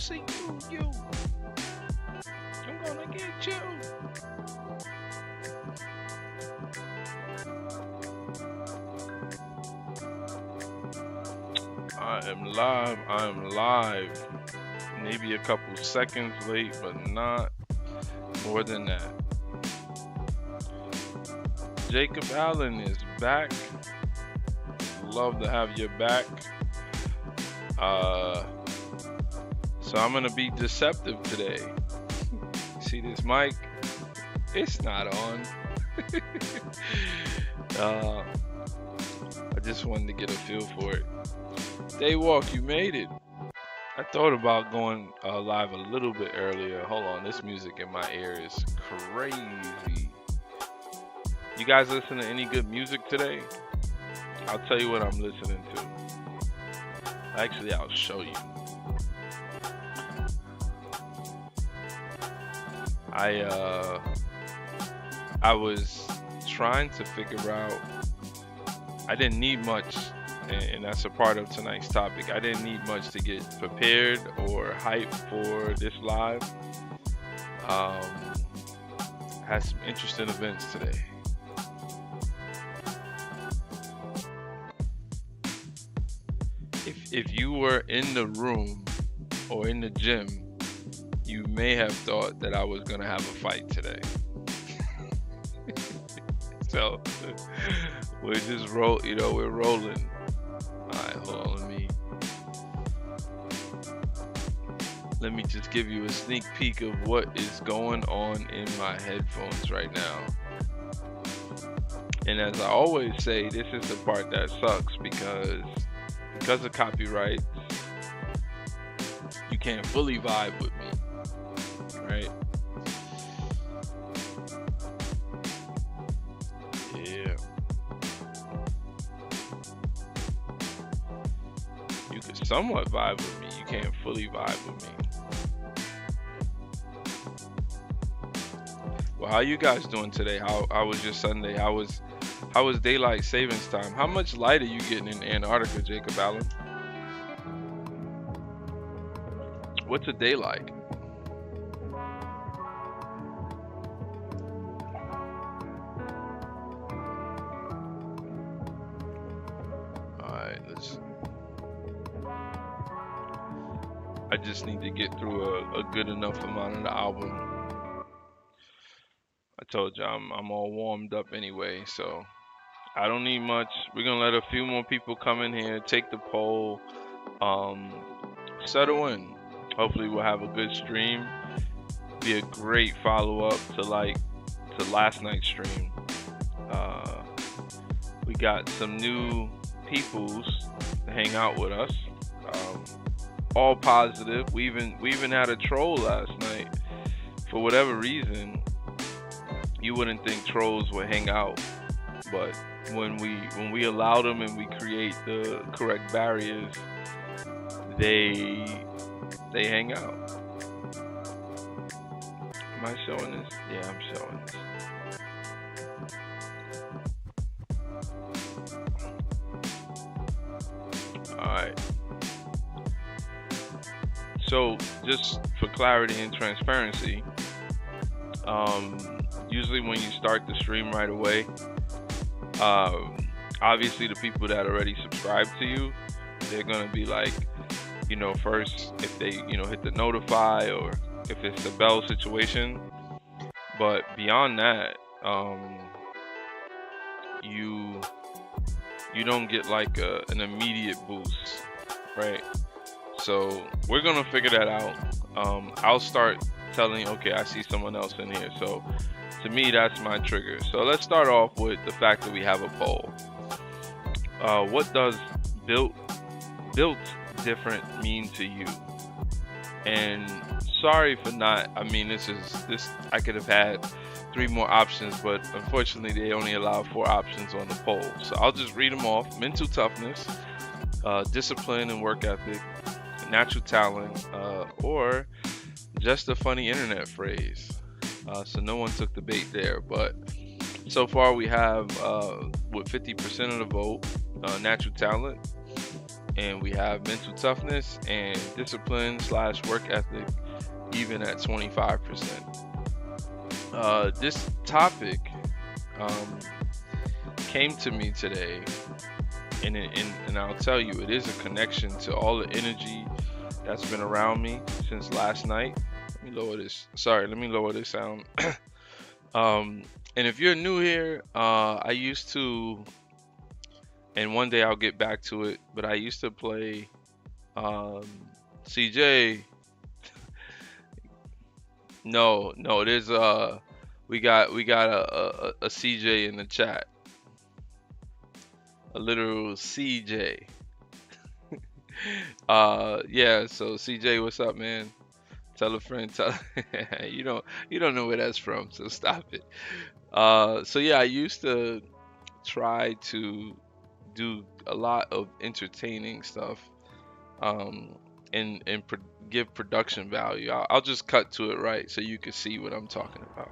see through you. I'm gonna get you. I am live. I am live. Maybe a couple seconds late, but not more than that. Jacob Allen is back. Love to have you back. So I'm gonna be deceptive today. See this mic? It's not on. I just wanted to get a feel for it. Daywalk, you made it. I thought about going live a little bit earlier. Hold on, this music in my ear is crazy. You guys listen to any good music today? I'll tell you what I'm listening to. Actually, I'll show you. I was trying to figure out. I didn't need much, and that's a part of tonight's topic. I didn't need much to get prepared or hyped for this live. Had some interesting events today. If you were in the room or in the gym, you may have thought that I was gonna have a fight today. So we're just we're rolling. Alright, hold on, let me just give you a sneak peek of what is going on in my headphones right now. And as I always say, this is the part that sucks because of copyright, you can't fully vibe with me, right? Yeah. You can somewhat vibe with me. You can't fully vibe with me. Well, how you guys doing today? How was your Sunday? How was daylight savings time? How much light are you getting in Antarctica, Jacob Allen? What's a day like? Alright, I just need to get through a good enough amount of the album. I told you I'm all warmed up anyway, so I don't need much. We're gonna let a few more people come in here, take the poll, settle in. Hopefully we'll have a good stream. Be a great follow-up to last night's stream. We got some new peoples to hang out with us. All positive. We even had a troll last night. For whatever reason, you wouldn't think trolls would hang out, but when we allow them and we create the correct barriers, they hang out. Am I showing this? Yeah, I'm showing this. Alright. So just for clarity and transparency, usually when you start the stream right away, obviously the people that already subscribe to you, they're gonna be like, first if they hit the notify or if it's the bell situation. But beyond that, you don't get like an immediate boost, right? So we're gonna figure that out. I'll start telling, okay, I see someone else in here. So to me, that's my trigger. So let's start off with the fact that we have a poll. What does built different mean to you? And sorry for not, this I could have had 3 more options, but unfortunately they only allow 4 options on the poll. So I'll just read them off. Mental toughness, discipline and work ethic, natural talent, or just a funny internet phrase. So no one took the bait there, but so far we have with 50% of the vote, natural talent, and we have mental toughness and discipline slash work ethic even at 25%. This topic um, came to me today, and I'll tell you, it is a connection to all the energy that's been around me since last night. Let me lower this. Sorry, let me lower this sound. um, and if you're new here, I used to, and one day I'll get back to it, but I used to play um, CJ. No, no, there's we got a CJ in the chat, a literal CJ. Yeah, so CJ, what's up, man? Tell a friend, tell you don't know where that's from, so stop it. So yeah, I used to try to do a lot of entertaining stuff, um, and give production value. I'll just cut to it right so you can see what I'm talking about.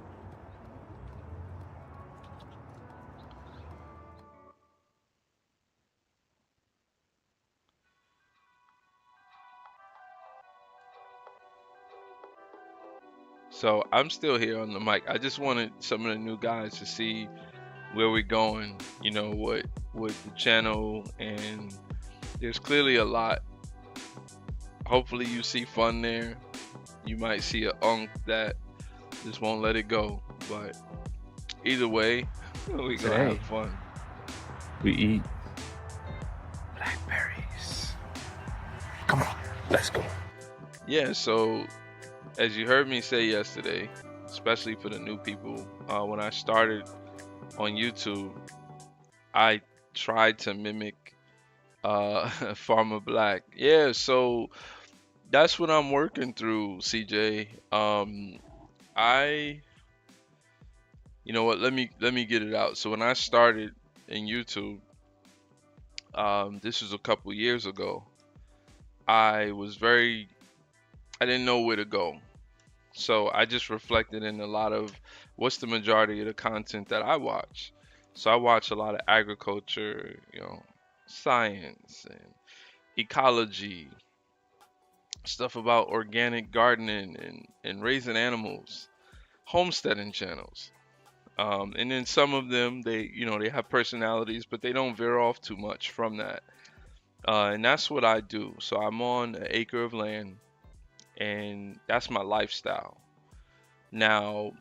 So I'm still here on the mic. I just wanted some of the new guys to see where we're going. What the channel, and there's clearly a lot. Hopefully you see fun there. You might see a unk that just won't let it go. But either way, we gonna have Today fun. we eat blackberries. Come on, let's go. Yeah. So as you heard me say yesterday, especially for the new people, when I started on YouTube, I tried to mimic Farmer Black. Yeah. So that's what I'm working through, CJ. I, you know what? Let me get it out. So when I started in YouTube, this was a couple years ago. I was very, I didn't know where to go. So I just reflected in a lot of what's the majority of the content that I watch. So I watch a lot of agriculture, science and ecology, stuff about organic gardening and raising animals, homesteading channels. And then some of them, they have personalities, but they don't veer off too much from that. And that's what I do. So I'm on an acre of land, and that's my lifestyle. Now,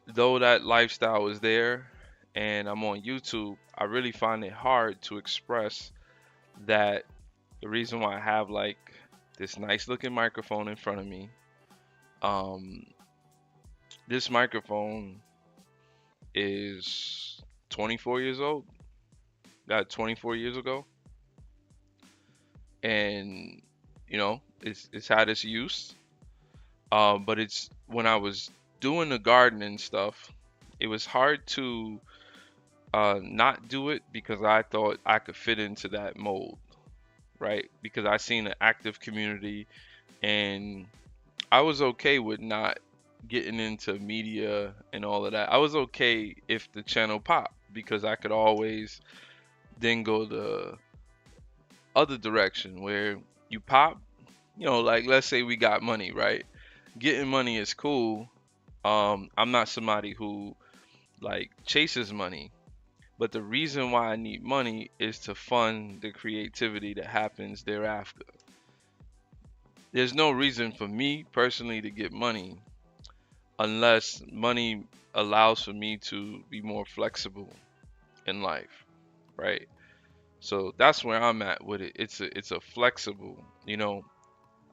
though that lifestyle is there, and I'm on YouTube, I really find it hard to express that the reason why I have like this nice looking microphone in front of me. Um, this microphone is 24 years old. Got it 24 years ago, and it's had its use. But it's when I was doing the gardening stuff, it was hard to not do it because I thought I could fit into that mold, right? Because I seen an active community, and I was okay with not getting into media and all of that. I was okay if the channel popped because I could always then go the other direction where you pop, like let's say we got money, right? Getting money is cool. I'm not somebody who like chases money, but the reason why I need money is to fund the creativity that happens thereafter. There's no reason for me personally to get money unless money allows for me to be more flexible in life, right? So that's where I'm at with it. It's a flexible, I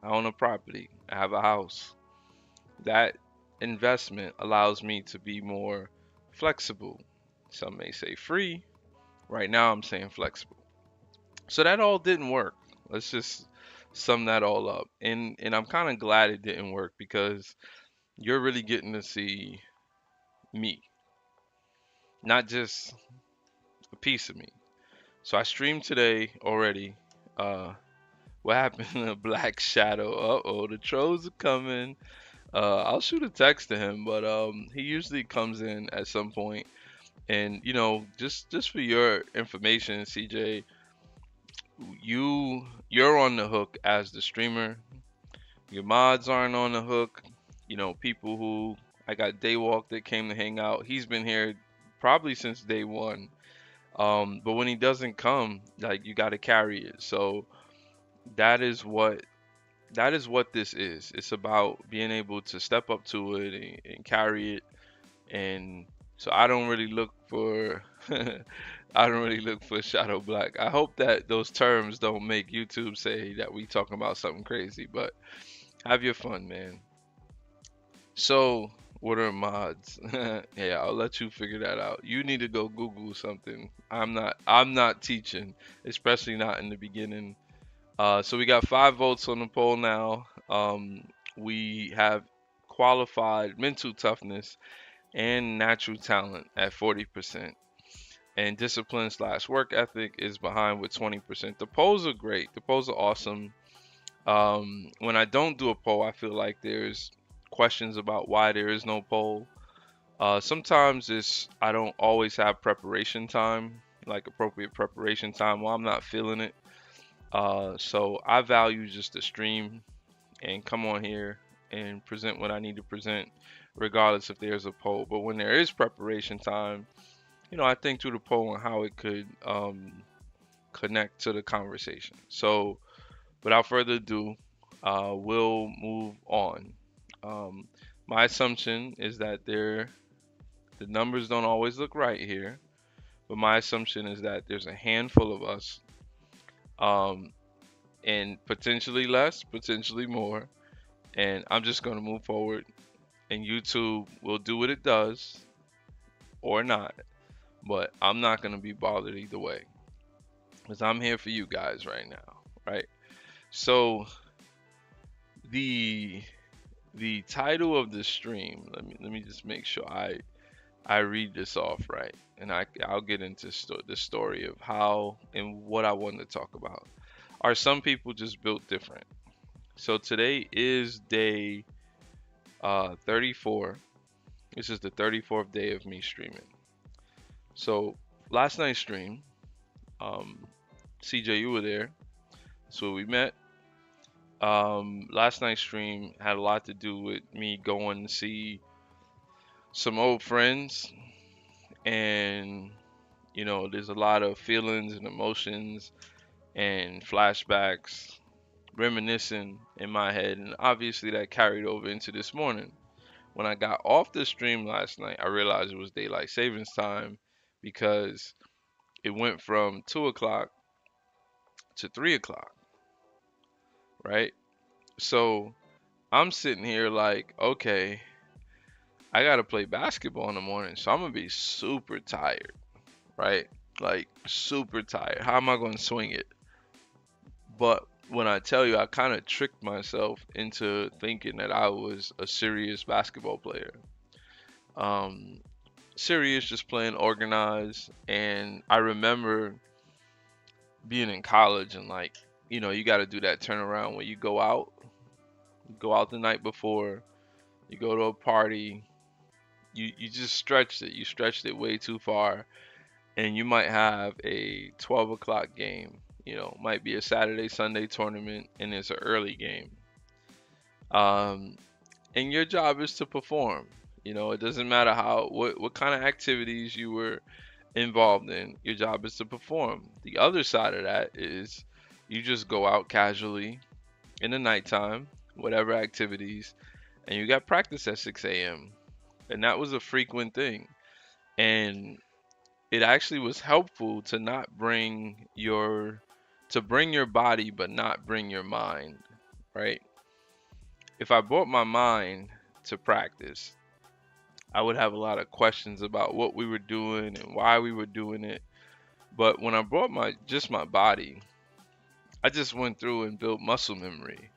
own a property, I have a house. That investment allows me to be more flexible. Some may say free. Right now I'm saying flexible. So that all didn't work. Let's just sum that all up. And I'm kind of glad it didn't work because you're really getting to see me, not just a piece of me. So I streamed today already. What happened to Black Shadow? Uh-oh, the trolls are coming. I'll shoot a text to him, but he usually comes in at some point. And just for your information, CJ, you're on the hook as the streamer. Your mods aren't on the hook. You know, people who I got Daywalk that came to hang out. He's been here probably since day one. But when he doesn't come, like you got to carry it. So that is what that is what this is. It's about being able to step up to it and carry it. And so I don't really look for I don't really look for Shadow Black. I hope that those terms don't make YouTube say that we talking about something crazy, but have your fun, man. So, what are mods? Yeah, I'll let you figure that out. You need to go Google something. I'm not teaching, especially not in the beginning. So we got 5 votes on the poll now. We have qualified mental toughness and natural talent at 40%. And discipline slash work ethic is behind with 20%. The polls are great. The polls are awesome. When I don't do a poll, I feel like there's questions about why there is no poll. Sometimes it's I don't always have preparation time, like appropriate preparation time while I'm not feeling it. So I value just the stream and come on here and present what I need to present, regardless if there's a poll. But when there is preparation time, I think through the poll and how it could connect to the conversation. So without further ado, we'll move on. Um, my assumption is that the numbers don't always look right here, but my assumption is that there's a handful of us, um, and potentially less, potentially more, and I'm just going to move forward, and YouTube will do what it does or not, but I'm not going to be bothered either way because I'm here for you guys right now, right? So the the title of the stream, let me just make sure I read this off right, and I'll get into the story of how and what I want to talk about. Are some people just built different? So today is day 34. This is the 34th day of me streaming. So last night's stream, um, CJ, you were there. That's where we met. Last night's stream had a lot to do with me going to see some old friends, and there's a lot of feelings and emotions and flashbacks reminiscing in my head, and obviously that carried over into this morning. When I got off the stream last night, I realized it was daylight savings time because it went from 2 o'clock to 3 o'clock, right? So I'm sitting here like, okay, I gotta play basketball in the morning, so I'm gonna be super tired, right? Like super tired. How am I gonna swing it? But when I tell you, I kind of tricked myself into thinking that I was a serious basketball player. Um, Serious, just playing organized. And I remember being in college and like, you got to do that turnaround when you go out the night before, you go to a party, you just stretched it. You stretched it way too far, and you might have a 12 o'clock game. Might be a Saturday, Sunday tournament, and it's an early game. Um, and your job is to perform. It doesn't matter what kind of activities you were involved in. Your job is to perform. The other side of that is you just go out casually in the nighttime, whatever activities, and you got practice at 6 a.m. And that was a frequent thing. And it actually was helpful to not bring your to bring your body but not bring your mind, right? If I brought my mind to practice, I would have a lot of questions about what we were doing and why we were doing it. But when I brought my body, I just went through and built muscle memory,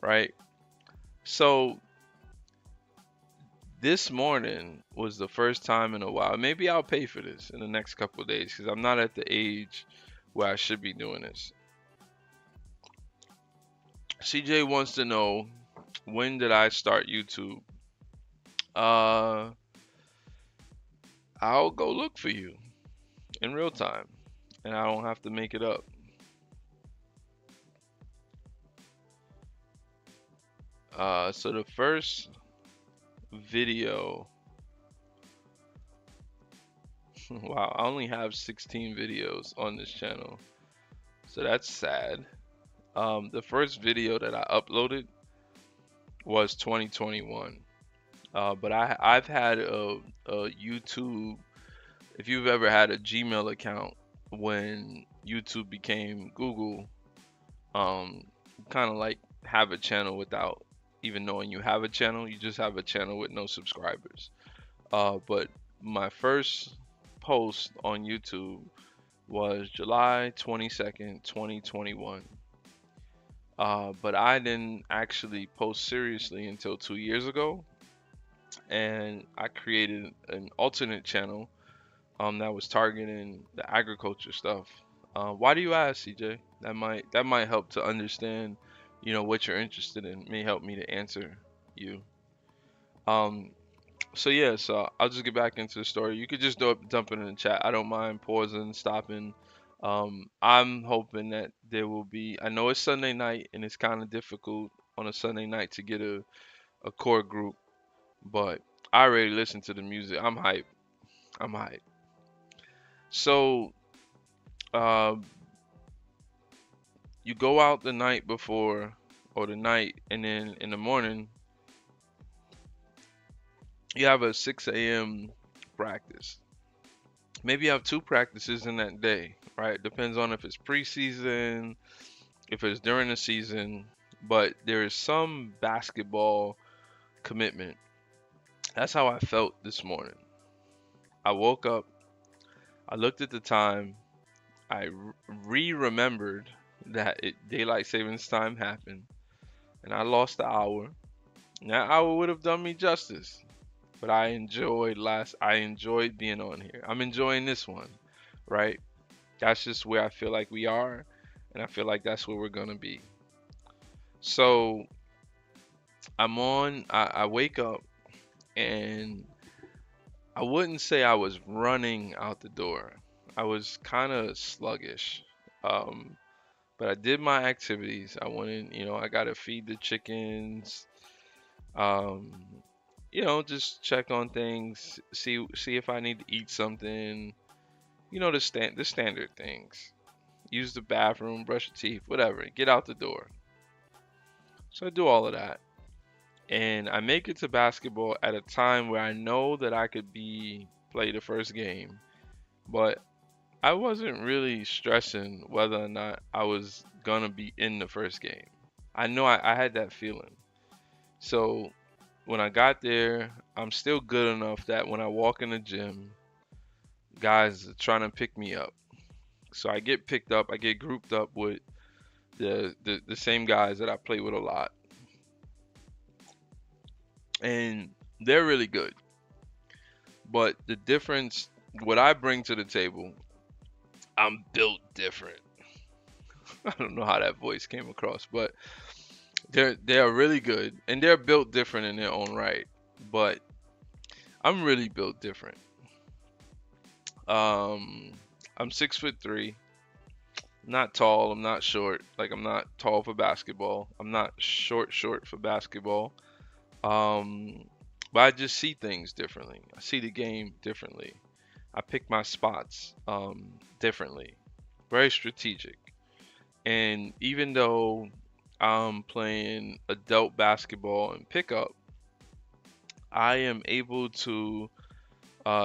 right? So this morning was the first time in a while. Maybe I'll pay for this in the next couple of days because I'm not at the age where I should be doing this. CJ wants to know, when did I start YouTube? Uh, I'll go look for you in real time, and I don't have to make it up. So the first video, wow, I only have 16 videos on this channel, so that's sad. The first video that I uploaded was 2021. But I've had a YouTube. If you've ever had a Gmail account when YouTube became Google, kind of like have a channel without even knowing you have a channel. You just have a channel with no subscribers. But my first post on YouTube was July 22nd, 2021. But I didn't actually post seriously until 2 years ago, and I created an alternate channel that was targeting the agriculture stuff. Why do you ask, CJ? That might help to understand, what you're interested in. May help me to answer you. Um, so yeah, so I'll just get back into the story. You could just dump it in the chat. I don't mind pausing, stopping. I'm hoping that there will be. I know it's Sunday night and it's kind of difficult on a Sunday night to get a core group, but I already listened to the music. I'm hyped. I'm hyped. So, uh, you go out the night before or the night, and then in the morning, you have a 6 a.m. practice. Maybe you have two practices in that day, right? Depends on if it's preseason, if it's during the season, but there is some basketball commitment. That's how I felt this morning. I woke up, I looked at the time, I remembered that daylight savings time happened, and I lost the hour. And that hour would have done me justice, but I enjoyed being on here. I'm enjoying this one, right? That's just where I feel like we are, and I feel like that's where we're gonna be. So I wake up, and I wouldn't say I was running out the door. I was kind of sluggish. Um, but I did my activities. I went in, I gotta feed the chickens. Um, just check on things, see if I need to eat something. The standard things. Use the bathroom, brush your teeth, whatever. Get out the door. So I do all of that. And I make it to basketball at a time where I know that I could play the first game, but I wasn't really stressing whether or not I was gonna be in the first game. I know I had that feeling. So when I got there, I'm still good enough that when I walk in the gym, guys are trying to pick me up. So I get picked up, I get grouped up with the same guys that I play with a lot. And they're really good. But the difference, what I bring to the table, I'm built different. I don't know how that voice came across, but they are really good and they're built different in their own right. But I'm really built different. Um, I'm 6'3", not tall. I'm not short. Like I'm not tall for basketball. I'm not short for basketball. Um, but I just see things differently. I see the game differently. I pick my spots differently. Very strategic. And even though I'm playing adult basketball and pickup, I am able to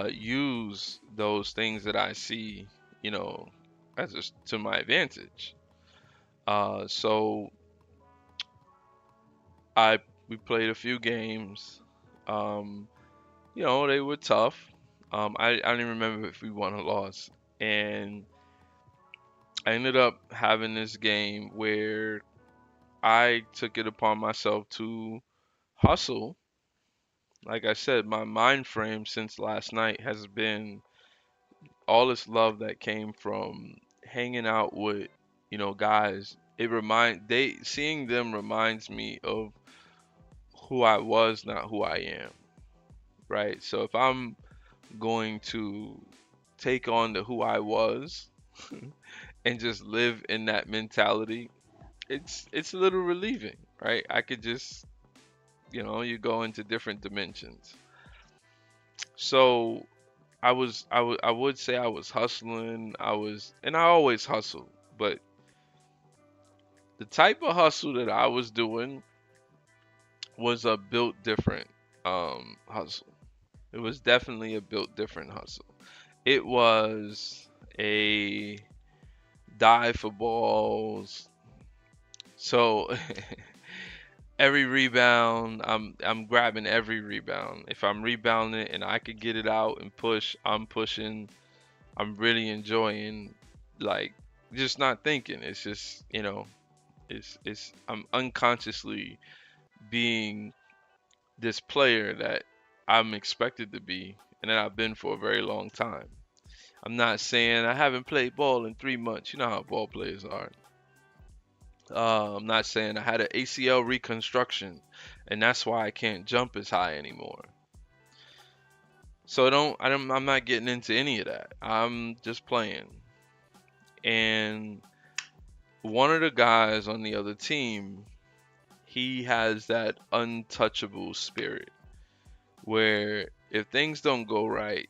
use those things that I see, you know, to my advantage. So we played a few games. Um, they were tough. I don't even remember if we won or lost. And I ended up having this game where I took it upon myself to hustle. Like I said, my mind frame since last night has been all this love that came from hanging out with, guys. Seeing them reminds me of who I was, not who I am, right? So if I'm going to take on the who I was and just live in that mentality, it's a little relieving, right? I could just You go into different dimensions. So I would say I was hustling. And I always hustle, but the type of hustle that I was doing was a built different hustle. It was definitely a built different hustle. It was a dive for balls. So every rebound, I'm grabbing every rebound. If I'm rebounding and I could get it out and push, I'm pushing. I'm really enjoying, like, just not thinking. It's just, it's I'm unconsciously being this player that I'm expected to be and that I've been for a very long time. I'm not saying I haven't played ball in 3 months. You know how ball players are. I'm not saying I had an ACL reconstruction and that's why I can't jump as high anymore. So I'm not getting into any of that. I'm just playing. And one of the guys on the other team, he has that untouchable spirit where if things don't go right,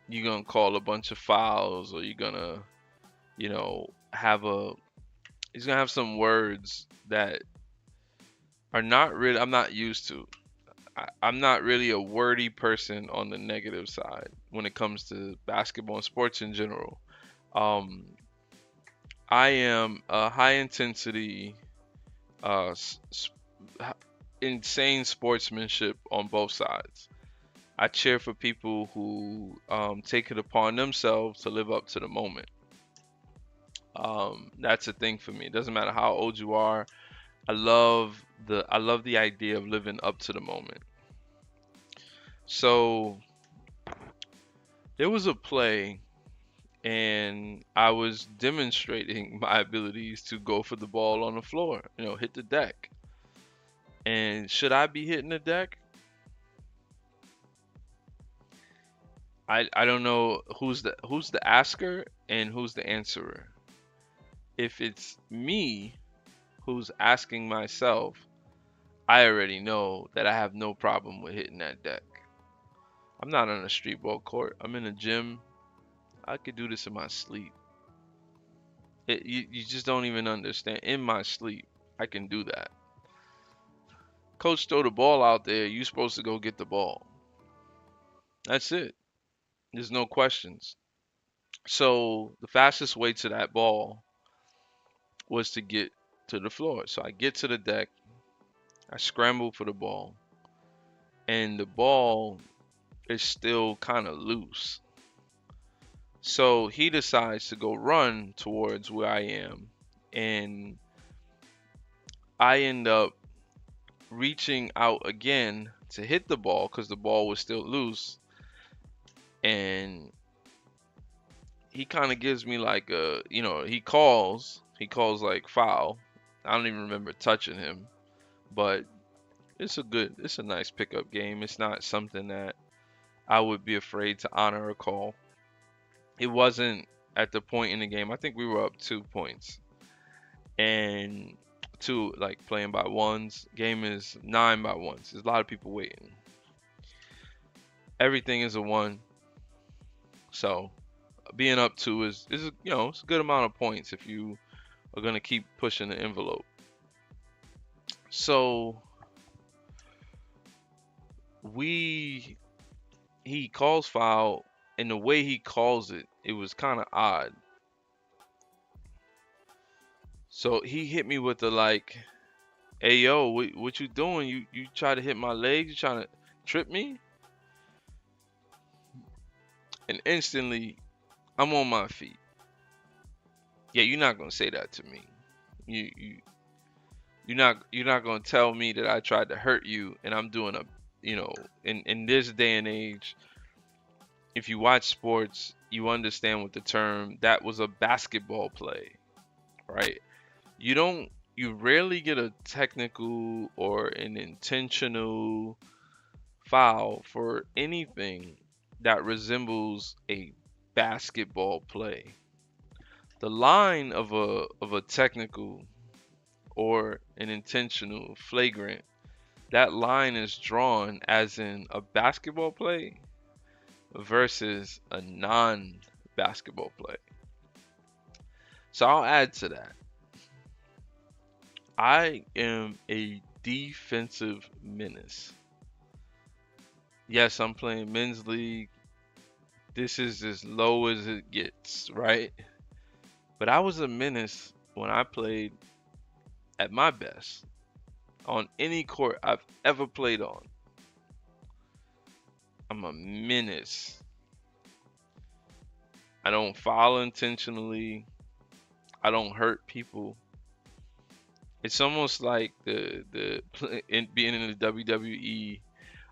you're gonna call a bunch of fouls or you're gonna, you know, have a he's gonna have some words that are not really I'm not used to. I'm not really a wordy person on the negative side when it comes to basketball and sports in general. Um, I am a high intensity, uh, s- s- insane sportsmanship on both sides. I cheer for people who take it upon themselves to live up to the moment. That's a thing for me. It doesn't matter how old you are. I love the idea of living up to the moment. So there was a play, and I was demonstrating my abilities to go for the ball on the floor. Hit the deck. And should I be hitting the deck? I don't know who's the asker and who's the answerer. If it's me who's asking myself, I already know that I have no problem with hitting that deck. I'm not on a street ball court. I'm in a gym. I could do this in my sleep. You just don't even understand. In my sleep, I can do that. Coach throw the ball out there. You supposed to go get the ball. That's it. There's no questions. So the fastest way to that ball was to get to the floor. So I get to the deck. I scramble for the ball, and the ball is still kind of loose. So he decides to go run towards where I am, and I end up reaching out again to hit the ball because the ball was still loose. And he kind of gives me like he calls like foul. I don't even remember touching him, but it's a nice pickup game. It's not something that I would be afraid to honor a call. It wasn't at the point in the game. I think we were up 2 points, and two, like, playing by ones. Game is 9 by ones. There's a lot of people waiting. Everything is a one, so being up two is it's a good amount of points if you are gonna keep pushing the envelope. So we he calls foul, and the way he calls it was kind of odd. So he hit me with the, like, "Hey yo, what you doing? You try to hit my legs? You trying to trip me?" And instantly I'm on my feet. Yeah, you're not gonna say that to me. You you're not gonna tell me that I tried to hurt you, and I'm doing a in this day and age, if you watch sports, you understand what the term that was a basketball play, right? You rarely get a technical or an intentional foul for anything that resembles a basketball play. The line of a technical or an intentional flagrant that line is drawn as in a basketball play versus a non-basketball play. So I'll add to that. I am a defensive menace. Yes, I'm playing men's league. This is as low as it gets, right? But I was a menace when I played at my best on any court I've ever played on. I'm a menace. I don't foul intentionally. I don't hurt people. It's almost like being in the WWE.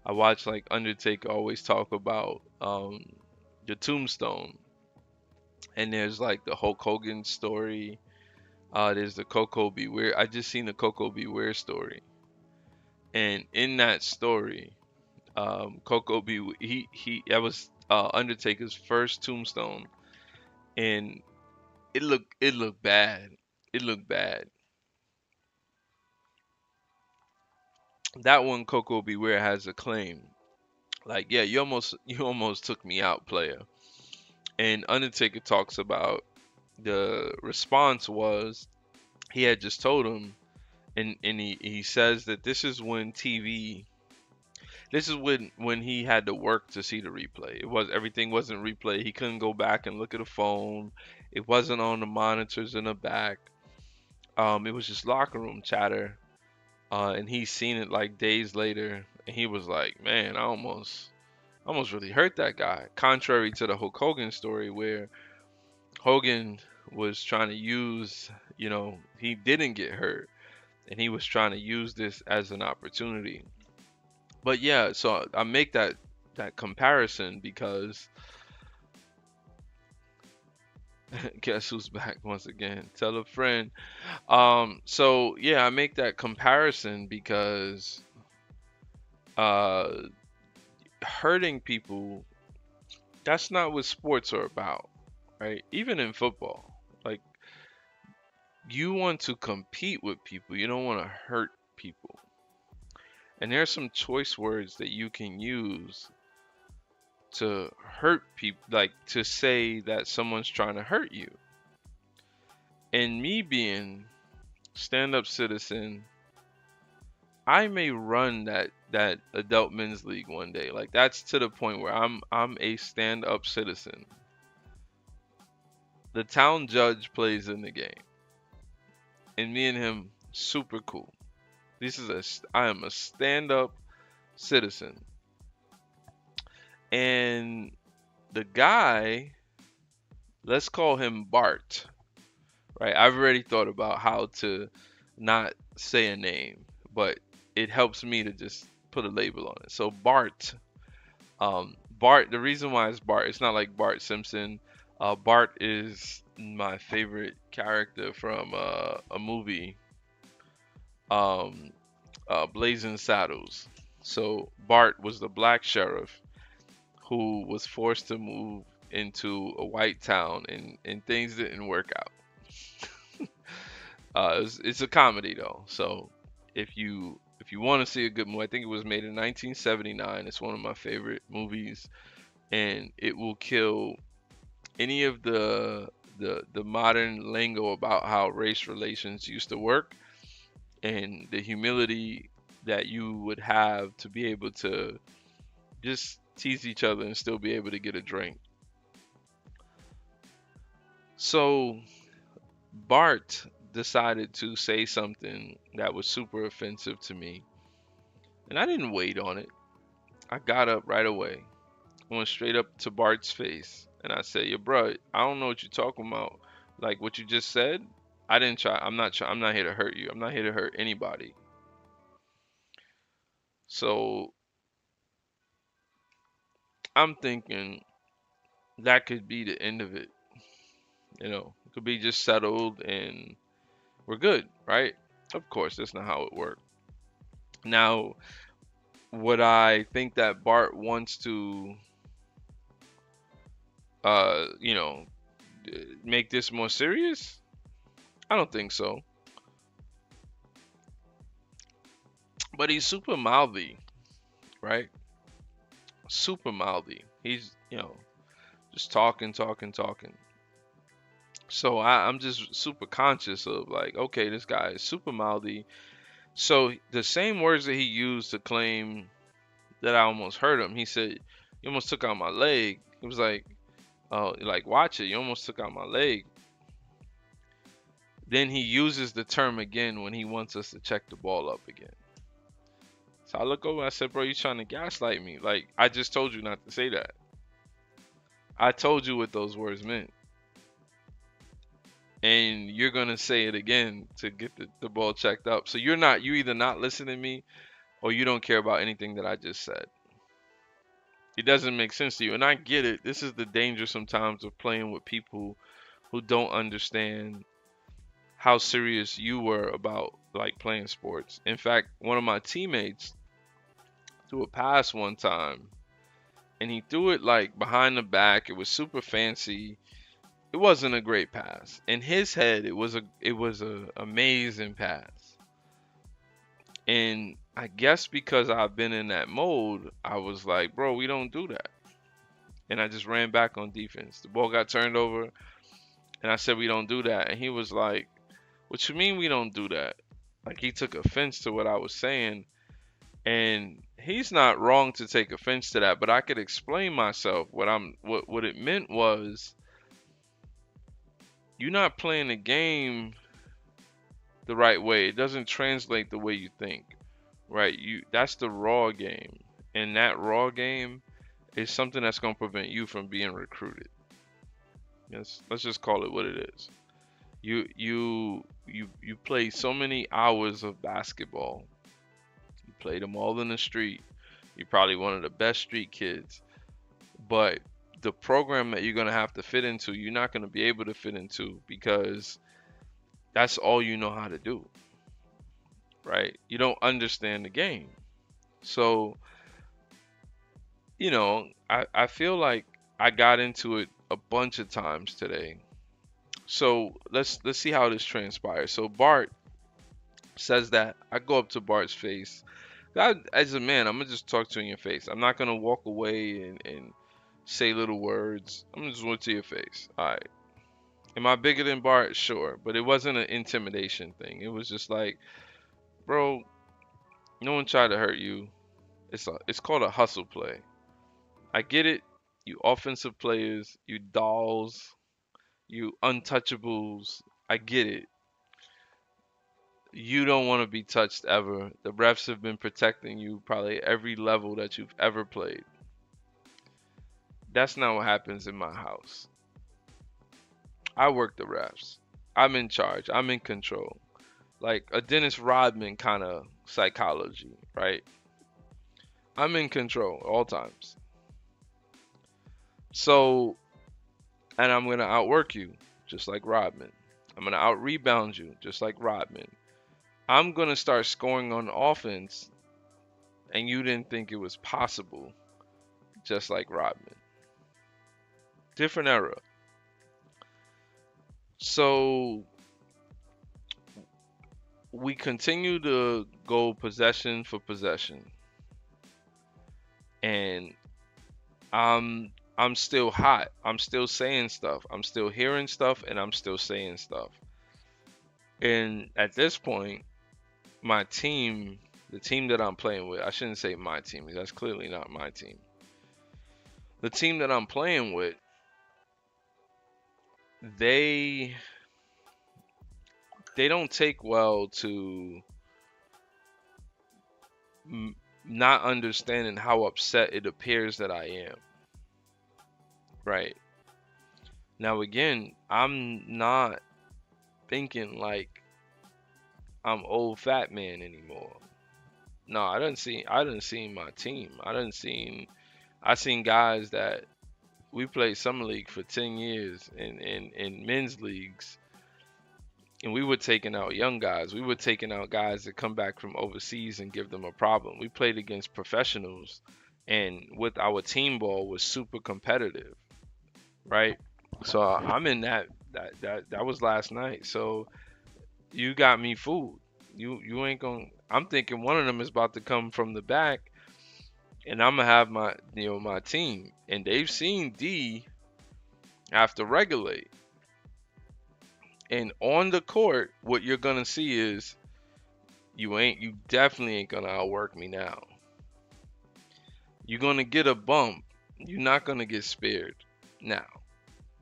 I watch like Undertaker always talk about the tombstone, and there's like the Hulk Hogan story. There's the Coco Beware. I just seen the Coco Beware story, and in that story, Coco Beware, he that was Undertaker's first tombstone, and it looked bad. It looked bad. That one, Coco Beware, has a claim. Like, yeah, you almost took me out, player. And Undertaker talks about the response was he had just told him, and he says that this is when TV, this is when he had to work to see the replay. Everything wasn't replay. He couldn't go back and look at a phone. It wasn't on the monitors in the back. It was just locker room chatter. And he's seen it like days later, and he was like, "Man, I almost really hurt that guy." Contrary to the Hulk Hogan story, where Hogan was trying to use, he didn't get hurt, and he was trying to use this as an opportunity. But yeah, so I make that comparison because guess who's back once again? Tell a friend. So yeah, I make that comparison because uh hurting people, that's not what sports are about, right? Even in football, like, you want to compete with people, you don't want to hurt people. And there's some choice words that you can use to hurt people, like to say that someone's trying to hurt you. And me being stand-up citizen, I may run that adult men's league one day. Like, that's to the point where I'm a stand-up citizen. The town judge plays in the game, and me and him super cool. I am a stand-up citizen, and the guy, let's call him Bart, right? I've already thought about how to not say a name, but it helps me to just put a label on it. So Bart. The reason why it's Bart, it's not like Bart Simpson. Bart is my favorite character from a movie, um, Blazing Saddles. So Bart was the black sheriff who was forced to move into a white town, and things didn't work out. It's a comedy though, so if you want to see a good movie, I think it was made in 1979. It's one of my favorite movies, and it will kill any of the modern lingo about how race relations used to work, and the humility that you would have to be able to just tease each other and still be able to get a drink. So Bart decided to say something that was super offensive to me, and I didn't wait on it. I got up right away, went straight up to Bart's face, and I said, "Yo, bro, I don't know what you're talking about. Like what you just said. I didn't try. I'm not. I'm not here to hurt you. I'm not here to hurt anybody." So I'm thinking that could be the end of it. It could be just settled and we're good, right? Of course, that's not how it worked. Now, would I think that Bart wants to, uh, you know, make this more serious? I don't think so. but he's super mouthy, right? Super mouthy. He's, just talking, talking, talking. So I'm just super conscious of like, okay, this guy is super mouthy. So the same words that he used to claim that I almost hurt him, he said, "You almost took out my leg." It was like, "Oh, like watch it, you almost took out my leg." Then he uses the term again when he wants us to check the ball up again. So I look over, and I said, "Bro, you trying to gaslight me? Like I just told you not to say that. I told you what those words meant, and you're gonna say it again to get the ball checked up. So you either not listening to me or you don't care about anything that I just said. It doesn't make sense to you, and I get it. This is the danger sometimes of playing with people who don't understand how serious you were about like playing sports. In fact, one of my teammates threw a pass one time, and he threw it like behind the back. It was super fancy. It wasn't a great pass. In his head, it was a amazing pass. And I guess because I've been in that mode, I was like, bro, we don't do that. And I just ran back on defense. The ball got turned over, and I said, we don't do that. And he was like, what you mean we don't do that? Like he took offense to what I was saying. And he's not wrong to take offense to that, but I could explain myself. What it meant was you're not playing the game the right way. It doesn't translate the way you think. Right? That's the raw game. And that raw game is something that's going to prevent you from being recruited. Yes, let's just call it what it is. You play so many hours of basketball. You play them all in the street. You're probably one of the best street kids. But the program that you're going to have to fit into, you're not going to be able to fit into because that's all you know how to do, right? You don't understand the game. So, I feel like I got into it a bunch of times today. So let's see how this transpires. So Bart says that I go up to Bart's face. As a man, I'm gonna just talk to you in your face. I'm not gonna walk away and say little words. I'm gonna just look to your face. All right. Am I bigger than Bart? Sure, but it wasn't an intimidation thing. It was just like, bro, no one tried to hurt you. It's called a hustle play. I get it. You offensive players, you dolls, you untouchables. I get it. You don't want to be touched ever. The refs have been protecting you probably every level that you've ever played. That's not what happens in my house. I work the refs. I'm in charge. I'm in control. Like a Dennis Rodman kind of psychology, right? I'm in control all times. So, and I'm going to outwork you just like Rodman. I'm going to out rebound you just like Rodman. I'm going to start scoring on offense and you didn't think it was possible just like Rodman. Different era. So we continue to go possession for possession. And I'm still hot. I'm still saying stuff. I'm still hearing stuff and I'm still saying stuff. And at this point, my team, the team that I'm playing with, I shouldn't say my team, because that's clearly not my team. The team that I'm playing with, they don't take well to not understanding how upset it appears that I am. Right. Now again, I'm not thinking like I'm old fat man anymore. No, I didn't see my team. I seen guys that we played summer league for 10 years in men's leagues, and we were taking out young guys. We were taking out guys that come back from overseas and give them a problem. We played against professionals, and with our team ball was super competitive, right? So I'm in that was last night. So you got me fooled. You ain't gonna. I'm thinking one of them is about to come from the back, and I'm gonna have my team, and they've seen D have to regulate. And on the court, what you're gonna see is you definitely ain't gonna outwork me now. You're gonna get a bump. You're not gonna get spared now.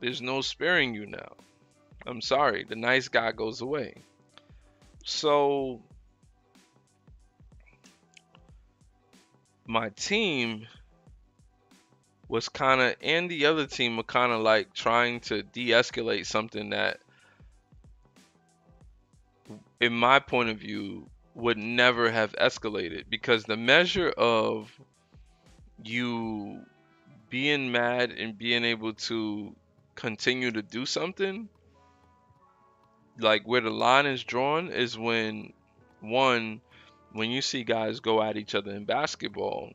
There's no sparing you now. I'm sorry, the nice guy goes away. So my team was kind of, and the other team were kind of like trying to de-escalate something that, in my point of view, would never have escalated, because the measure of you being mad and being able to continue to do something, like where the line is drawn, is one, when you see guys go at each other in basketball,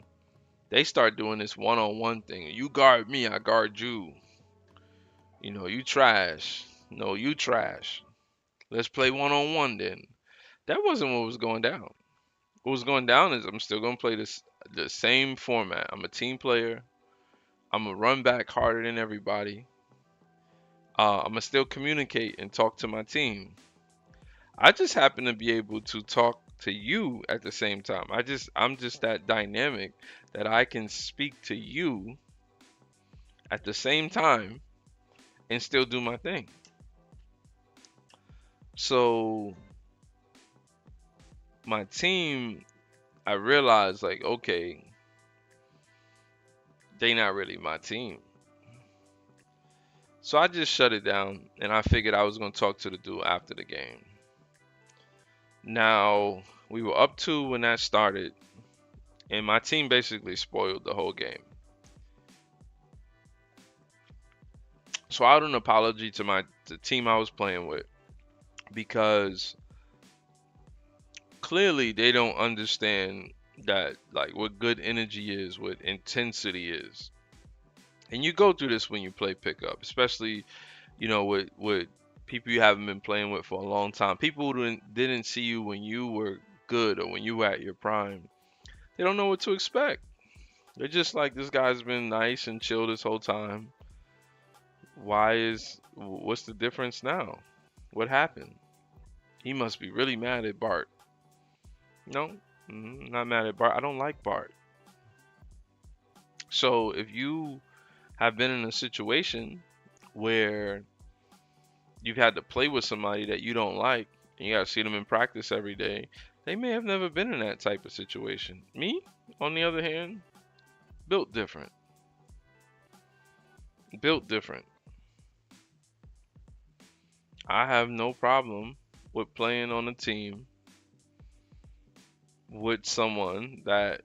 they start doing this one-on-one thing. You guard me, I guard you. You trash. No, you trash. Let's play one-on-one then. That wasn't what was going down. What was going down is I'm still gonna play the same format. I'm a team player. I'm gonna run back harder than everybody. I'm gonna still communicate and talk to my team. I just happen to be able to talk to you at the same time. I'm just that dynamic that I can speak to you at the same time and still do my thing. So my team, I realized like, okay, they not really my team. So I just shut it down, and I figured I was gonna talk to the dude after the game. Now we were up 2 when that started, and my team basically spoiled the whole game. So I owed an apology to the team I was playing with, because clearly they don't understand that, like, what good energy is, what intensity is. And you go through this when you play pickup, especially with people you haven't been playing with for a long time. People who didn't see you when you were good or when you were at your prime. They don't know what to expect. They're just like, this guy's been nice and chill this whole time. What's the difference now? What happened? He must be really mad at Bart. No, not mad at Bart. I don't like Bart. So if you have been in a situation where you've had to play with somebody that you don't like, and you gotta see them in practice every day, they may have never been in that type of situation. Me, on the other hand, built different. Built different. I have no problem with playing on a team with someone that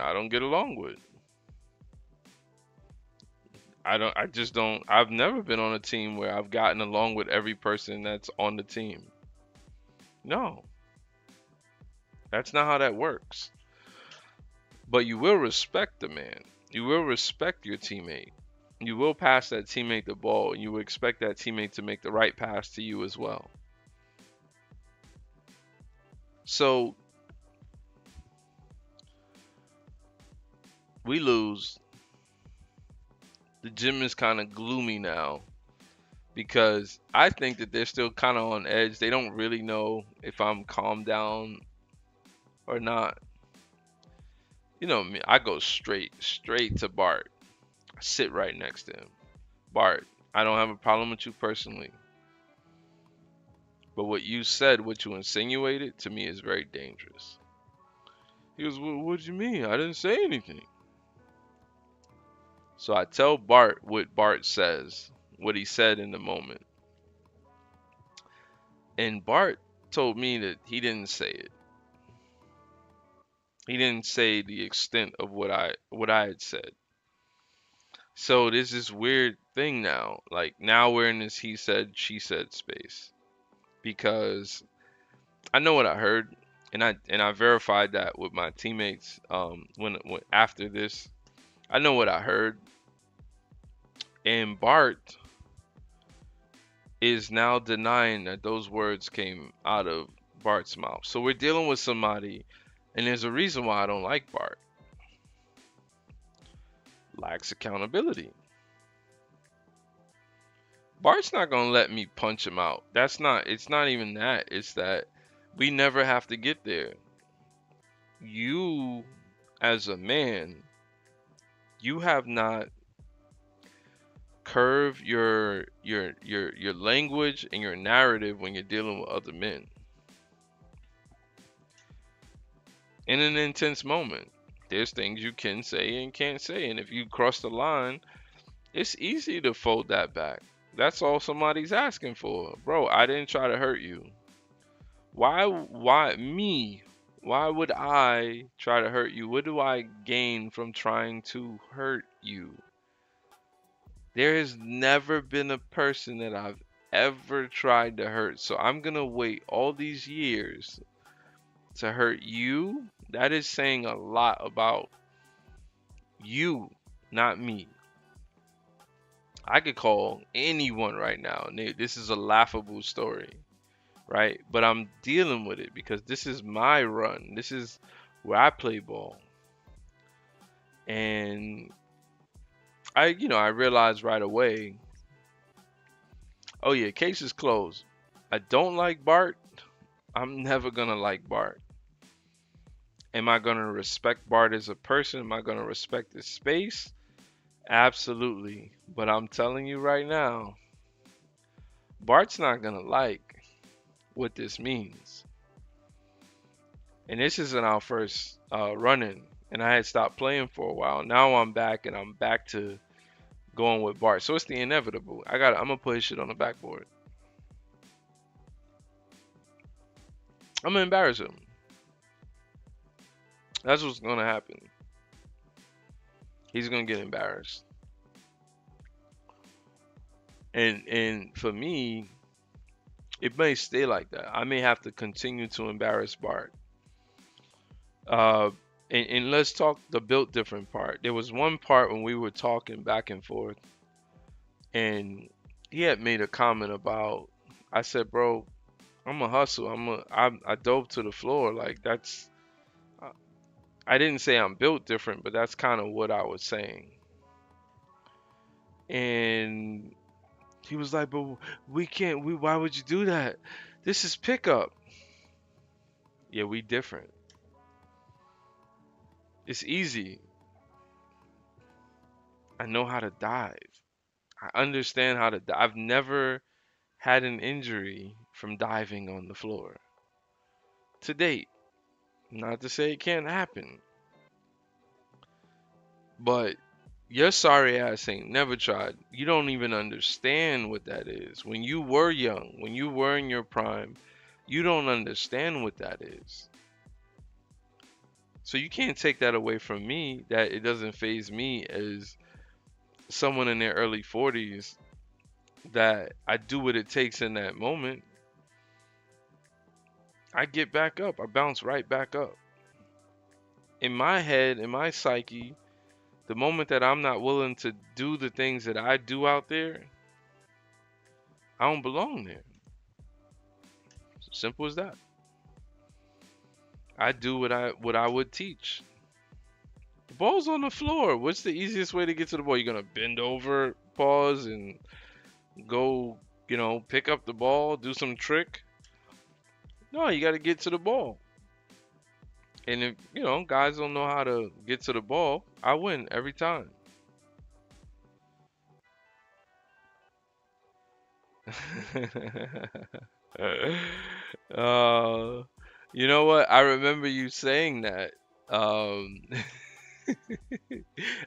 I don't get along with. I just don't. I've never been on a team where I've gotten along with every person that's on the team. No, that's not how that works. But you will respect the man. You will respect your teammate. You will pass that teammate the ball, and you will expect that teammate to make the right pass to you as well. So we lose. The gym is kind of gloomy now, because I think that they're still kind of on edge. They don't really know if I'm calmed down or not. You know me, I go straight to Bart. I sit right next to him. Bart, I don't have a problem with you personally, but what you said, what you insinuated to me is very dangerous. He goes, what do you mean? I didn't say anything. So I tell Bart what Bart says, what he said in the moment. And Bart told me that he didn't say it. He didn't say the extent of what I had said. So there's this weird thing now. Like, now we're in this he said, she said space. Because I know what I heard, and I verified that with my teammates when after this. I know what I heard. And Bart is now denying that those words came out of Bart's mouth. So we're dealing with somebody, and there's a reason why I don't like Bart. Lacks accountability. Bart's not gonna let me punch him out. That's not. It's not even that. It's that we never have to get there. You, as a man, you have not curved your language and your narrative when you're dealing with other men in an intense moment. There's things you can say and can't say, and if you cross the line, it's easy to fold that back. That's all somebody's asking for. Bro, I didn't try to hurt you. Why me? Why would I try to hurt you? What do I gain from trying to hurt you? There has never been a person that I've ever tried to hurt. So I'm gonna wait all these years to hurt you. That is saying a lot about you, not me. I could call anyone right now, and this is a laughable story, right? But I'm dealing with it because this is my run. This is where I play ball. And I realized right away, oh yeah, case is closed. I don't like Bart. I'm never gonna like Bart. Am I gonna respect Bart as a person? Am I gonna respect his space? Absolutely. But I'm telling you right now, Bart's not gonna like what this means. And this isn't our first run-in. And I had stopped playing for a while. Now I'm back, and I'm back to going with Bart. So it's the inevitable. I'm gonna put his shit on the backboard. I'm gonna embarrass him. That's what's gonna happen. He's gonna get embarrassed. And for me, it may stay like that. I may have to continue to embarrass Bart. Uh, and let's talk the built different part. There was one part when we were talking back and forth, and he had made a comment about. I said, "Bro, I'm a hustle. I dove to the floor. Like that's. I didn't say I'm built different, but that's kind of what I was saying." And he was like, "But we can't. Why would you do that? This is pickup." Yeah, we different. It's easy. I know how to dive. I understand how to dive. I've never had an injury from diving on the floor to date. Not to say it can't happen, but your sorry ass ain't never tried. You don't even understand what that is. When you were young, when you were in your prime, you don't understand what that is. So you can't take that away from me that it doesn't phase me as someone in their early 40s that I do what it takes in that moment. I get back up. I bounce right back up. In my head, in my psyche, the moment that I'm not willing to do the things that I do out there, I don't belong there. Simple as that. I do what I would teach. The ball's on the floor. What's the easiest way to get to the ball? You're gonna bend over, pause, and go, pick up the ball, do some trick. No, you got to get to the ball. And if guys don't know how to get to the ball, I win every time. uh, you know what? I remember you saying that. Um,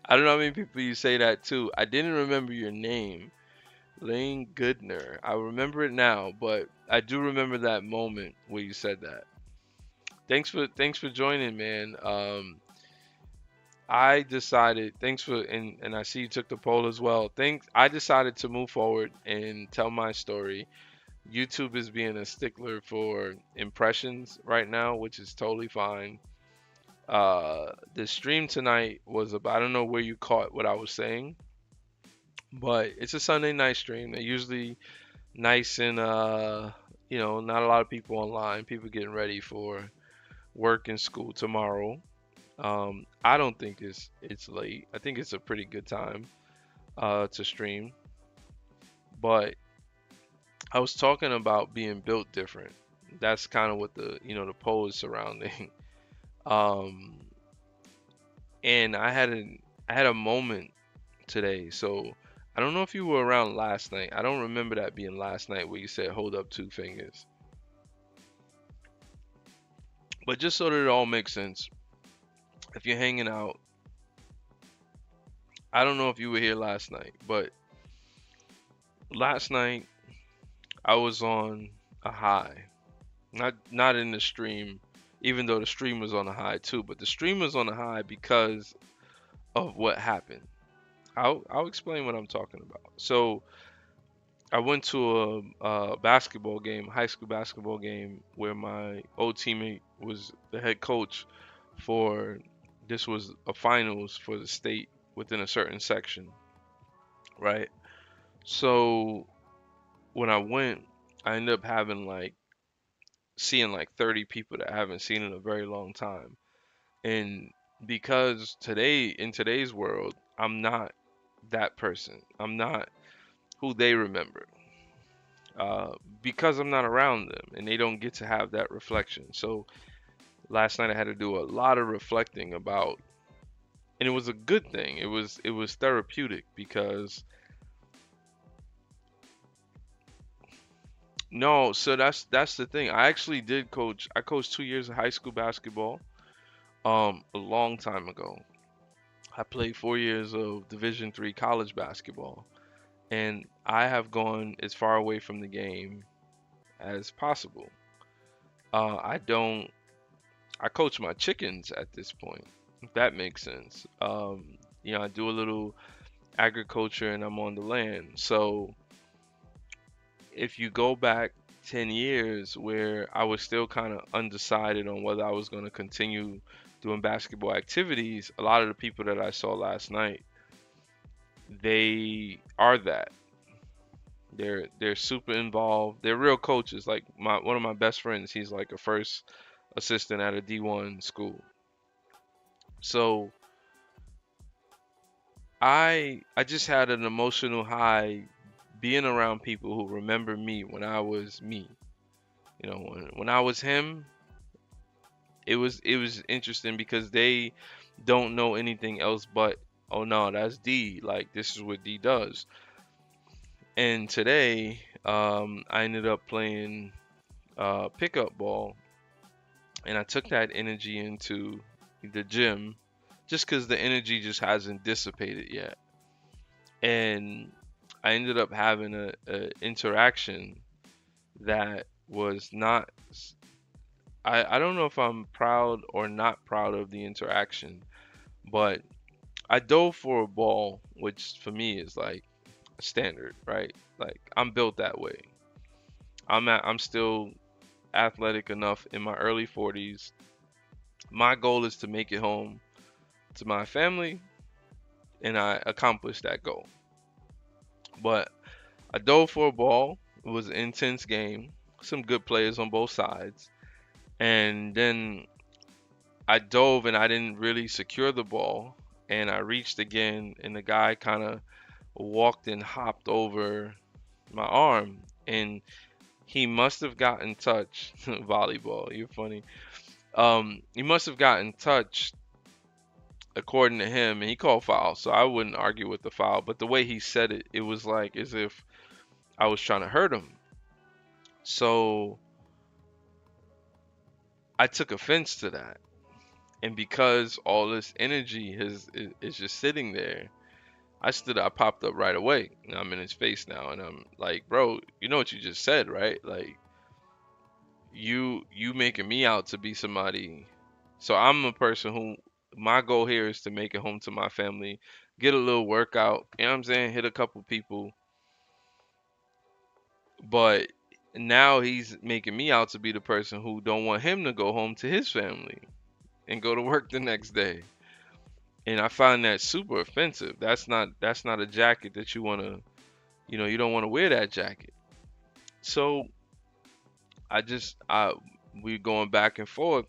I don't know how many people you say that to. I didn't remember your name, Lane Goodner. I remember it now, but I do remember that moment where you said that. Thanks for joining, man. I decided thanks for and I see you took the poll as well. Thanks. I decided to move forward and tell my story. YouTube is being a stickler for impressions right now, which is totally fine. The stream tonight was about, I don't know where you caught what I was saying, but it's a Sunday night stream. They're usually nice and not a lot of people online. People getting ready for work and school tomorrow. I don't think it's late. I think it's a pretty good time to stream. But I was talking about being built different. That's kind of what the poll is surrounding. Um, and I had a moment today. So I don't know if you were around last night. I don't remember that being last night where you said hold up two fingers. But just so that it all makes sense, if you're hanging out, I don't know if you were here last night, but last night I was on a high. Not in the stream, even though the stream was on a high too, but the stream was on a high because of what happened. I'll explain what I'm talking about. So I went to a basketball game, high school basketball game, where my old teammate was the head coach for. This was a finals for the state within a certain section, right? So when I went, I ended up having like seeing like 30 people that I haven't seen in a very long time. And because today, in today's world, I'm not that person. I'm not who they remember. Uh, because I'm not around them and they don't get to have that reflection. So last night I had to do a lot of reflecting about, and it was a good thing. It was therapeutic because no, so that's the thing. I actually did coach. I coached 2 years of high school basketball, a long time ago. I played 4 years of Division 3 college basketball, and I have gone as far away from the game as possible. I don't. I coach my chickens at this point, if that makes sense. I do a little agriculture and I'm on the land. So if you go back 10 years where I was still kind of undecided on whether I was going to continue doing basketball activities, a lot of the people that I saw last night, they are that. They're super involved. They're real coaches. Like one of my best friends, he's like a first assistant at a D1 school. So I just had an emotional high being around people who remember me when I was me. When I was him, it was interesting because they don't know anything else but, oh no, that's D. Like this is what D does. And today, I ended up playing pickup ball, and I took that energy into the gym, just because the energy just hasn't dissipated yet. And I ended up having a interaction that was not. I don't know if I'm proud or not proud of the interaction, but I dove for a ball, which for me is like a standard, right? Like I'm built that way. I'm still athletic enough in my early 40s. My goal is to make it home to my family, and I accomplished that goal. But I dove for a ball. It was an intense game. Some good players on both sides. And then I dove and I didn't really secure the ball. And I reached again, and the guy kind of walked and hopped over my arm. And he must have gotten touched. Volleyball, you're funny. He must have gotten touched according to him, and he called foul. So I wouldn't argue with the foul. But the way he said it, it was like as if I was trying to hurt him. So I took offense to that. And because all this energy is just sitting there, I stood up, I popped up right away. And I'm in his face now, and I'm like, bro, you know what you just said, right? Like you making me out to be somebody. So I'm a person who my goal here is to make it home to my family, get a little workout, you know what I'm saying, hit a couple people. But now he's making me out to be the person who don't want him to go home to his family and go to work the next day. And I find that super offensive. That's not a jacket that you want to, you don't want to wear that jacket. So I we going back and forth,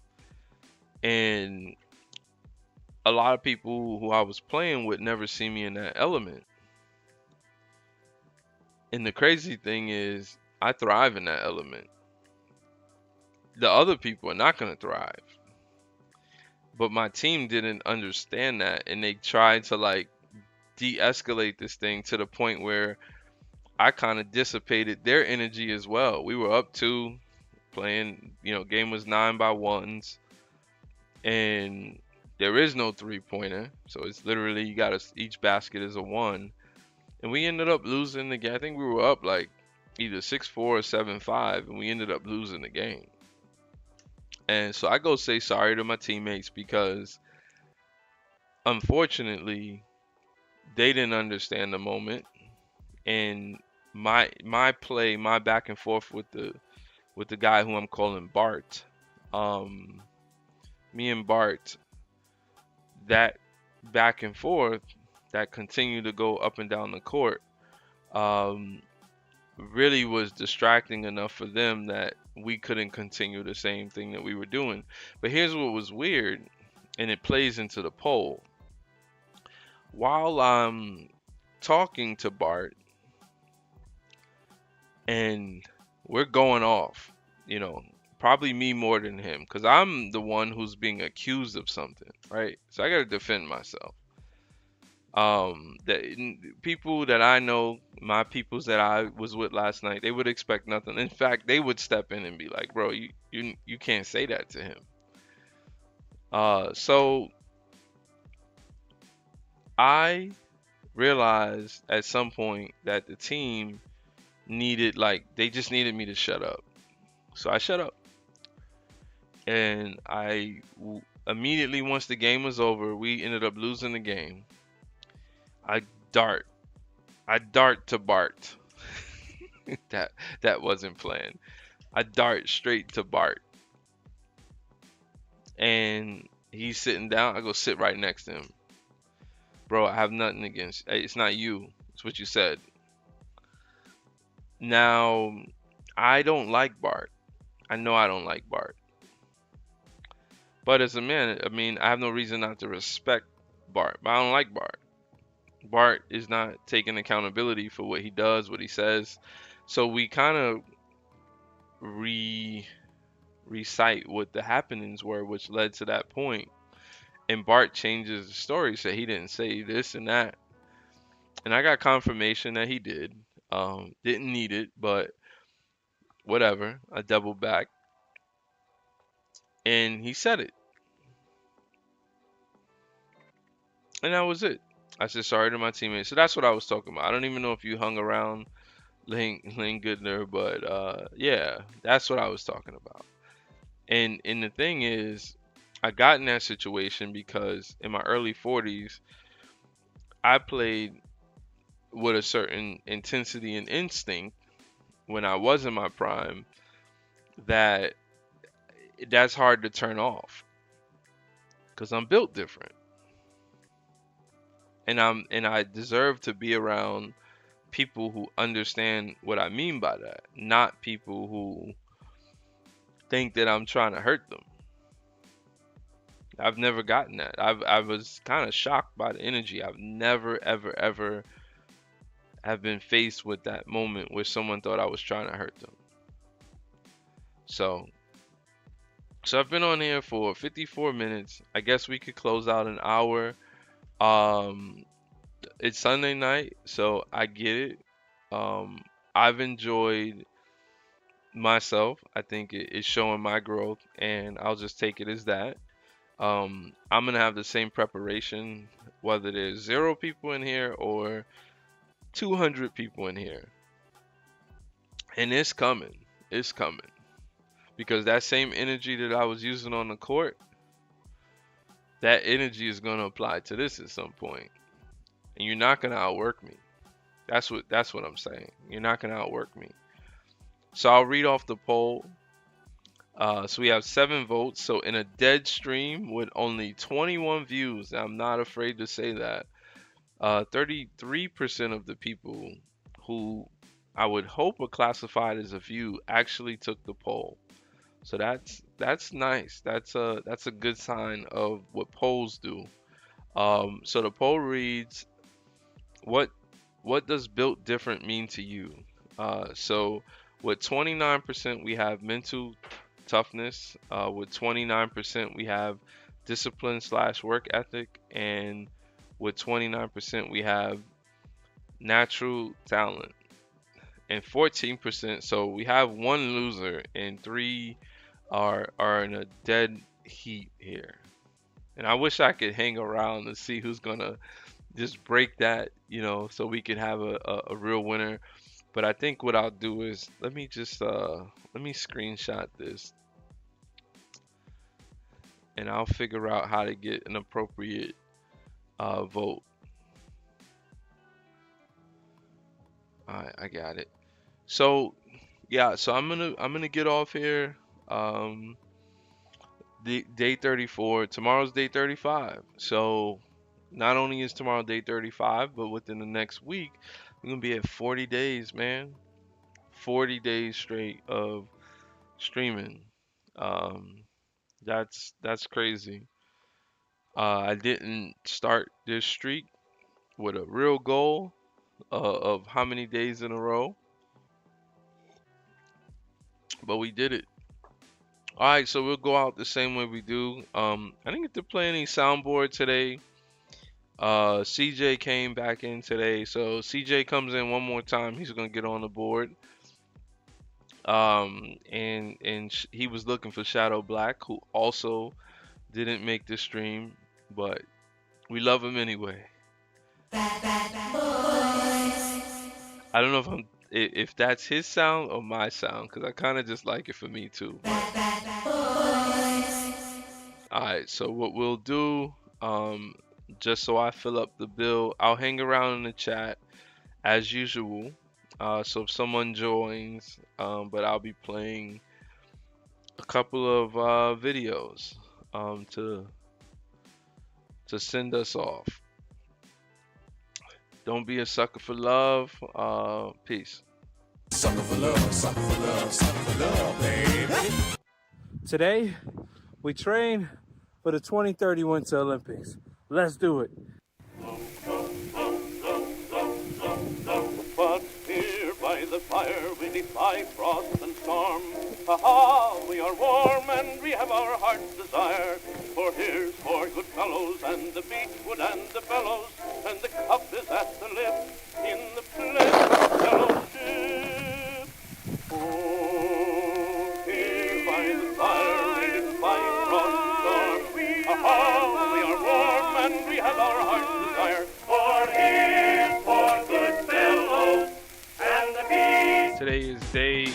and a lot of people who I was playing with never see me in that element. And the crazy thing is, I thrive in that element. The other people are not going to thrive. But my team didn't understand that, and they tried to like de-escalate this thing to the point where I kind of dissipated their energy as well. We were up two, playing, game was 9-by-1s, and there is no three-pointer. So it's literally you got each basket is a one. And we ended up losing the game. I think we were up like either 6-4 or 7-5, and we ended up losing the game. And so I go say sorry to my teammates because unfortunately they didn't understand the moment, and my play, my back and forth with the guy who I'm calling Bart, um, me and Bart, that back and forth that continued to go up and down the court, um, really was distracting enough for them that we couldn't continue the same thing that we were doing. But here's what was weird, and it plays into the poll. While I'm talking to Bart and we're going off, you know, probably me more than him because I'm the one who's being accused of something, right? So I got to defend myself. That people that I know, my peoples that I was with last night, they would expect nothing. In fact, they would step in and be like, "Bro, you can't say that to him." So I realized at some point that the team needed, like, they just needed me to shut up. So I shut up, and immediately once the game was over, we ended up losing the game. I dart, I dart to Bart. that that wasn't planned. I dart straight to Bart, and he's sitting down. I go sit right next to him. Bro, I have nothing against. Hey, it's not you. It's what you said. Now, I don't like Bart. I know I don't like Bart. But as a man, I mean, I have no reason not to respect Bart. But I don't like Bart. Bart is not taking accountability for what he does, what he says. So we kind of recite what the happenings were, which led to that point. And Bart changes the story, said he didn't say this and that. And I got confirmation that he did. Didn't need it, but whatever. I doubled back, and he said it, and that was it. I said sorry to my teammates. So that's what I was talking about. I don't even know if you hung around Lane Goodner, but yeah, that's what I was talking about. And the thing is, I got in that situation because in my early 40s, I played with a certain intensity and instinct when I was in my prime that that's hard to turn off because I'm built different, and I deserve to be around people who understand what I mean by that, not people who think that I'm trying to hurt them. I've never gotten that. I was kind of shocked by the energy. I've never ever ever have been faced with that moment where someone thought I was trying to hurt them. So I've been on here for 54 minutes. I guess we could close out an hour. Um, it's Sunday night, so I get it. I've enjoyed myself. I think it's showing my growth, and I'll just take it as that. I'm gonna have the same preparation, whether there's 0 people in here or 200 people in here, and it's coming. It's coming because that same energy that I was using on the court, that energy is gonna apply to this at some point, and you're not gonna outwork me. That's what I'm saying. You're not gonna outwork me. So I'll read off the poll. So we have 7 votes. So in a dead stream with only 21 views, I'm not afraid to say that 33% of the people who I would hope a classified as a view actually took the poll. So that's nice. That's a good sign of what polls do. So the poll reads, what what does built different mean to you? So with 29% we have mental toughness. With 29% we have discipline slash work ethic, and with 29% we have natural talent, and 14%. So we have one loser and three are in a dead heat here. And I wish I could hang around and see who's gonna just break that, so we could have a real winner. But I think what I'll do is let me screenshot this and I'll figure out how to get an appropriate vote. Alright, I got it. So yeah, so I'm gonna get off here. The day 34. Tomorrow's day 35. So not only is tomorrow day 35, but within the next week, we're gonna be at 40 days, man. 40 days straight of streaming. Um, that's crazy. I didn't start this streak with a real goal of how many days in a row, but we did it. All right, so we'll go out the same way we do. I didn't get to play any soundboard today. CJ came back in today, so CJ comes in one more time. He's gonna get on the board. And he was looking for Shadow Black, who also didn't make the stream, but we love him anyway. I don't know if that's his sound or my sound, because I kind of just like it for me too. Alright, so what we'll do, just so I fill up the bill, I'll hang around in the chat as usual. So if someone joins, but I'll be playing a couple of videos to send us off. Don't be a sucker for love. Peace. Sucker for love, sucker for love, sucker for love, baby. Today, we train for the 2030 Winter Olympics. Let's do it. But here by the fire we defy frost and storm. Ha-ha, we are warm and we have our heart's desire. For here's for good fellows and the beechwood and the bellows, and the cup is at the lip in the pleasant fellowship. Oh, here by the fire we defy frost and storm. Ha-ha, we are warm and we have our heart's desire. For here's for good fellows and the beechwood. Today is day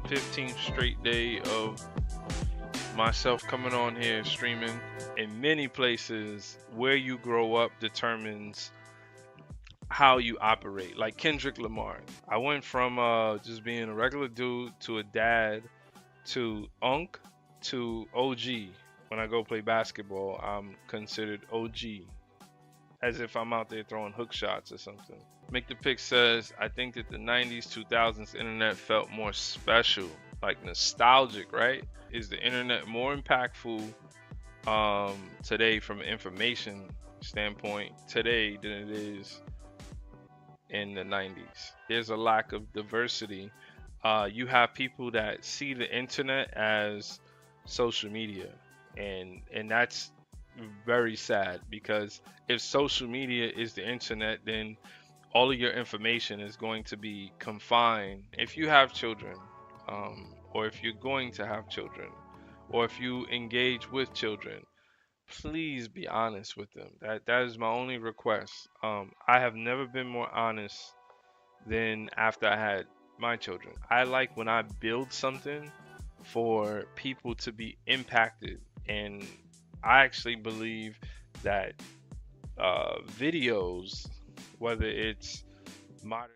15th straight day of myself coming on here streaming. In many places, where you grow up determines how you operate. Like Kendrick Lamar, I went from just being a regular dude to a dad to Unk to OG. When I go play basketball, I'm considered OG, as if I'm out there throwing hook shots or something. Make the Pick says, I think that the 90s, 2000s internet felt more special, like nostalgic, right? Is the internet more impactful today from an information standpoint today than it is in the 90s? There's a lack of diversity. You have people that see the internet as social media, and that's very sad, because if social media is the internet, then all of your information is going to be confined. If you have children, or if you're going to have children, or if you engage with children, please be honest with them. That is my only request. I have never been more honest than after I had my children. I like when I build something for people to be impacted, and I actually believe that videos, whether it's modern